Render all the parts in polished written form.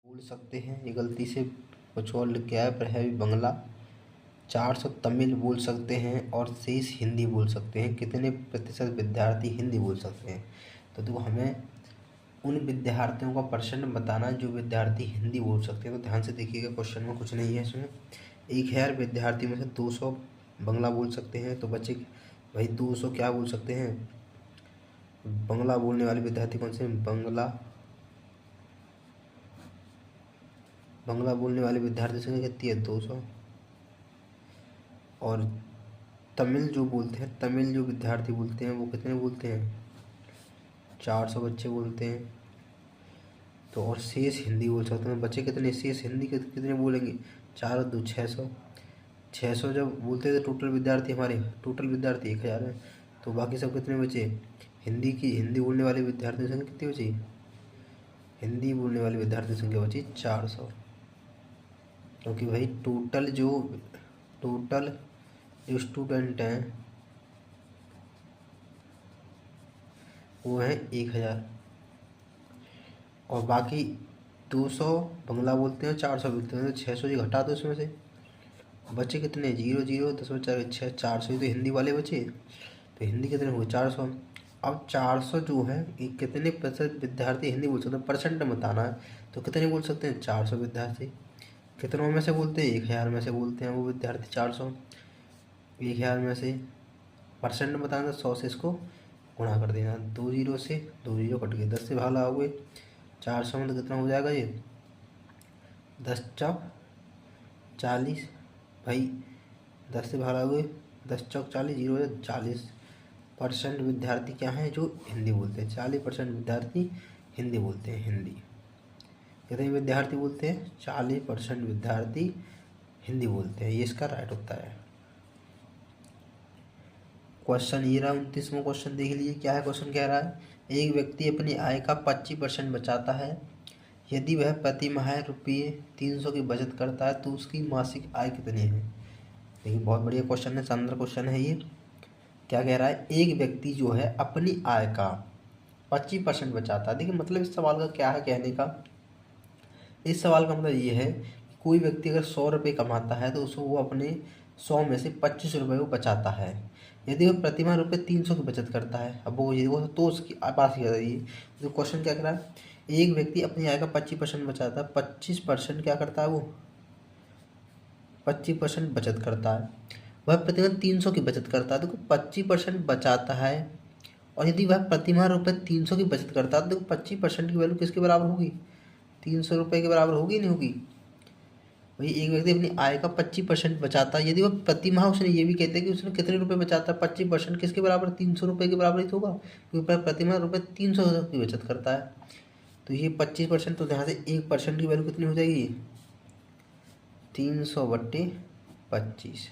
बोल सकते हैं, ये गलती से कुछ और लिख के आया पर है भी बंगला। 400 तमिल बोल सकते हैं और शेष हिंदी बोल सकते हैं। कितने प्रतिशत विद्यार्थी हिंदी बोल सकते हैं? तो देखो, हमें उन विद्यार्थियों का परसेंट बताना है जो विद्यार्थी हिंदी बोल सकते हैं। तो ध्यान से देखिएगा, क्वेश्चन में कुछ नहीं है इसमें। 1000 विद्यार्थी में से 200 बंगला बोल सकते हैं, तो बच्चे भाई 200 क्या बोल सकते हैं? बंगला बोलने वाले विद्यार्थी कौन से हैं? बंगला बोलने वाले विद्यार्थी संख्या कितनी है? 200। और तमिल जो बोलते हैं, तमिल जो विद्यार्थी बोलते हैं वो कितने बोलते हैं? 400 बच्चे बोलते हैं। तो और शेष हिंदी बोल सकते हैं बच्चे कितने? शेष हिंदी कितने बोलेंगे? 4 और 2 600। 600 जब बोलते थे टोटल विद्यार्थी, हमारे टोटल विद्यार्थी 1000 है, तो बाकी सब कितने बचे? हिंदी बोलने वाले विद्यार्थियों की संख्या कितनी बची? हिंदी बोलने वाले विद्यार्थियों की संख्या बची 400। क्योंकि भाई टोटल जो स्टूडेंट हैं वो हैं 1000, और बाकी 200 बंगला बोलते हैं, 400 बोलते हैं, तो 600 जी घटा दो उसमें से, बचे कितने? 0 0 10 बचा 6, 400 ही तो हिंदी वाले बचे। तो हिंदी कितने हुए? 400। अब 400 जो है, ये कितने प्रतिशत विद्यार्थी हिंदी बोल सकते हैं? परसेंट में बताना है। तो कितने बोल सकते हैं? 400 विद्यार्थी। कितनों में से बोलते हैं? 1000 में से बोलते हैं वो विद्यार्थी 400। 1000 में से परसेंट में बताना, 100 से इसको गुणा कर देना। 2 0 से 2 0 कट गए, 10 से भाग लगाओगे 400 में, तो कितना हो जाएगा ये? 10 चौक 40। भाई 10 से भाग लगाओगे, 10 चौक 40, 0 40% विद्यार्थी क्या हैं जो हिंदी बोलते हैं? 40% विद्यार्थी हिंदी बोलते हैं। हिंदी कितने विद्यार्थी बोलते हैं? 40% विद्यार्थी हिंदी बोलते हैं। ये इसका राइट उत्तर है। क्वेश्चन ये रहा 29वां क्वेश्चन, देख लीजिए क्या है। क्वेश्चन कह रहा है, एक व्यक्ति अपनी आय का 25% बचाता है। यदि वह प्रति माह रुपये 300 की बचत करता है तो उसकी मासिक आय कितनी है? देखिए, बहुत बढ़िया क्वेश्चन है, शानदार क्वेश्चन है ये। क्या कह रहा है? एक व्यक्ति जो है अपनी आय का 25% बचाता है। देखिए, मतलब इस सवाल का क्या है कहने का? इस सवाल का मतलब ये है कि कोई व्यक्ति अगर 100 रुपये कमाता है तो उसको वो अपने 100 में से 25 रुपये वो बचाता है। यदि वो प्रतिमाह रुपये 300 की बचत करता है, अब वो तो उसकी पास ही बताइए। तो क्वेश्चन क्या कर रहा है? एक व्यक्ति अपनी आय का 25% बचाता है, 25% क्या करता है वो? 25% बचत करता है। वह प्रतिमाह 300 की बचत करता है, तो 25% बचाता है। और यदि वह प्रतिमाह रुपये 300 की बचत करता है तो 25% की वैल्यू किसके बराबर होगी? 300 रुपये के बराबर होगी, नहीं होगी? वही, एक व्यक्ति अपनी आय का 25% बचाता है, यदि वह प्रति माह, उसने ये भी कहते हैं कि उसने कितने रुपए बचाता है? 25% किसके बराबर? 300 रुपये के बराबर ही तो होगा, क्योंकि प्रति माह रुपये 300 की बचत करता है। तो ये 25%, तो यहाँ से 1% की वैल्यू कितनी हो जाएगी? 300/25।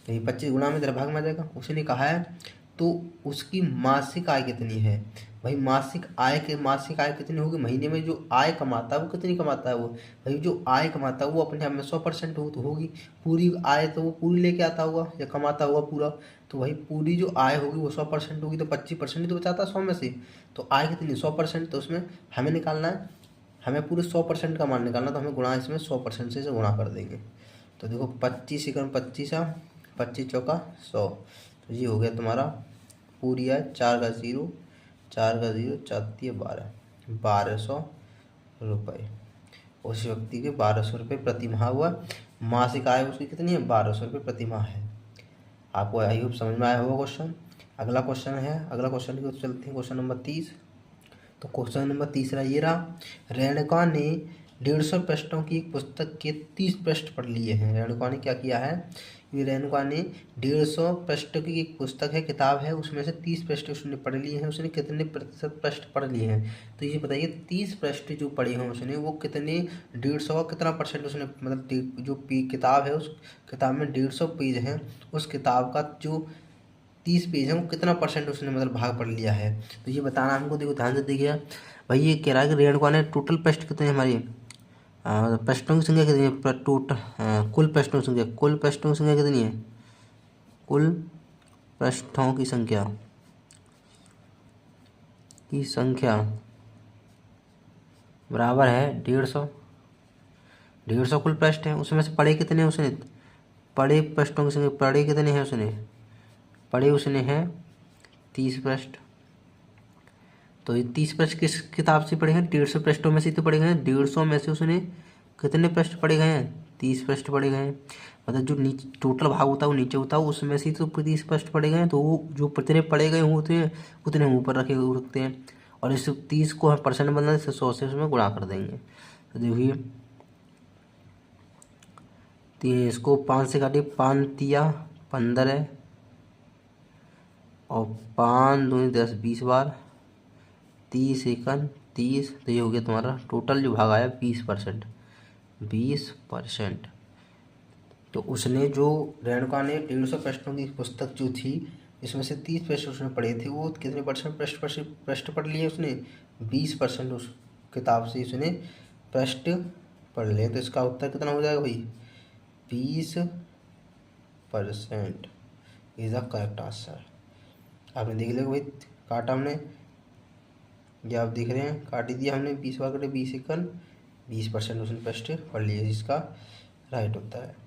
तो ये 25 गुणा में, इधर भाग में आ जाएगा। उसने कहा है तो उसकी मासिक आय कितनी है? भाई मासिक आय कितनी होगी? महीने में जो आय कमाता है वो कितनी कमाता है वो? भाई जो आय कमाता है वो अपने आप में 100% हो तो होगी। पूरी आय तो वो पूरी लेके आता होगा या कमाता होगा पूरा। तो भाई पूरी जो आय होगी वो 100% होगी, तो 25% ही तो बचाता है 100 में से। तो आय कितनी? 100%। तो उसमें हमें निकालना है, हमें पूरे 100% का मान निकालना, तो हमें गुणा इसमें 100% से गुणा कर देंगे। तो देखो 25 एकम 25, 25 चौका 100, तो ये हो गया तुम्हारा पूरी आय। 4 का 0, 4 का 0, 4 1200 रुपये। उस व्यक्ति के 1200 रुपये प्रति माह हुआ। मासिक आय उसकी कितनी है? 1200 रुपये प्रति माह है। आपको आई होप समझ में आया होगा क्वेश्चन। अगला क्वेश्चन है, अगला क्वेश्चन की ओर चलते हैं, क्वेश्चन नंबर 30। तो क्वेश्चन नंबर 3 ये रहा, रेणुका ने 150 पृष्ठों की एक पुस्तक के 30 पृष्ठ पढ़ लिए हैं। रेणुका ने क्या किया है? ये रेणुका ने 150 पृष्ठों की एक पुस्तक है, किताब है, उसमें से 30 पृष्ठ उसने पढ़ लिए हैं। उसने कितने प्रतिशत पृष्ठ पढ़ लिए हैं? तो ये बताइए, 30 पृष्ठ जो पढ़े हैं उसने, वो कितने, 150 का कितना परसेंट उसने, मतलब जो किताब है, उस किताब में 150 पेज हैं, उस किताब का जो 30 पेज है वो कितना परसेंट उसने मतलब भाग पढ़ लिया है? तो ये बताना हमको। देखो ध्यान से देखिए भाई, ये कह रहा है कि रेणुका ने टोटल पृष्ठ कितने हमारी, पृष्ठों की संख्या कितनी है? टोटल कुल पृष्ठों की संख्या, कुल पृष्ठों की संख्या कितनी है? कुल पृष्ठों की संख्या बराबर है 150। 150 कुल पृष्ठ हैं, उसमें से पढ़े कितने हैं उसने, पढ़े पृष्ठों की संख्या, पढ़े कितने हैं उसने, पढ़े उसने हैं 30 पृष्ठ। तो ये 30 पृष्ठ किस किताब से पढ़े हैं, 150 पृष्ठों में से तो पढ़े गए हैं, 150 में से उसने कितने पृष्ठ पढ़े गए हैं, 30 पृष्ठ पढ़े गए हैं। मतलब जो नीचे टोटल भाग होता है वो नीचे होता है, उसमें से तो 30 पृष्ठ पढ़े गए हैं, तो वो जो जितने पढ़े गए होते हैं उतने हम ऊपर रखते हैं। और इस 30 को हम परसेंट बदलना है, 100 से उसमें गुणा कर देंगे। तो देखिए इसको 5 से काटिए, 5 तिया 15 और 5 दूनी 10, 20 बार, 30 एकन 30। तो ये हो गया तुम्हारा टोटल जो भाग आया 20%। 20%। तो उसने जो रेणुका ने 150 पृष्ठों की पुस्तक जो थी, इसमें से 30 पृष्ठ उसने पढ़े थे, वो कितने परसेंट पृष्ठ पढ़ लिए उसने, 20% उस किताब से उसने पृष्ठ पढ़ लिए। तो इसका उत्तर कितना हो जाएगा भाई, 20% इज द करेक्ट आंसर। आपने देख लिया भाई, काटा हमने, ये आप देख रहे हैं काट ही दिया हमने, 20 बार कटे 20 एकन 20% उसने पृष्ठ पढ़ लिए, जिसका राइट होता है।